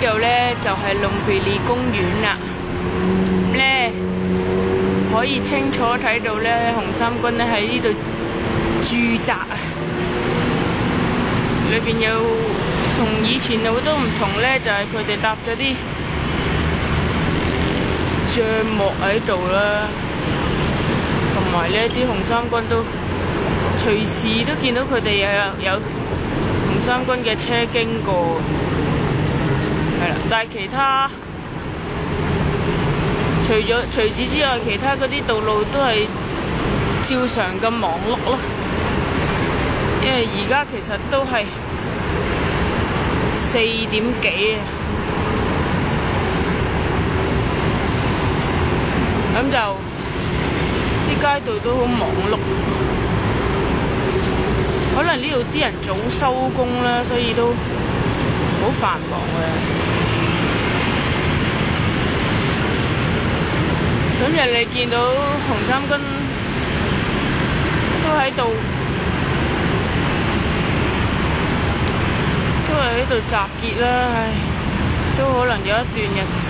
度咧就係隆比利公園啦。咁咧可以清楚睇到咧，紅衫軍咧喺呢度駐紮啊。裏邊有同以前好多唔同咧，就係佢哋搭咗啲帳幕喺度啦，同埋呢啲紅衫軍都隨時都見到佢哋有紅衫軍嘅車經過，係啦。但係其他除此之外，其他嗰啲道路都係照常咁忙碌咯。因為而家其實都係4點幾啊，咁就啲街道都好忙碌。可能呢度啲人早收工啦，所以都好繁忙嘅。咁日你見到紅衫軍都喺度集結啦，唉，都可能有一段日子。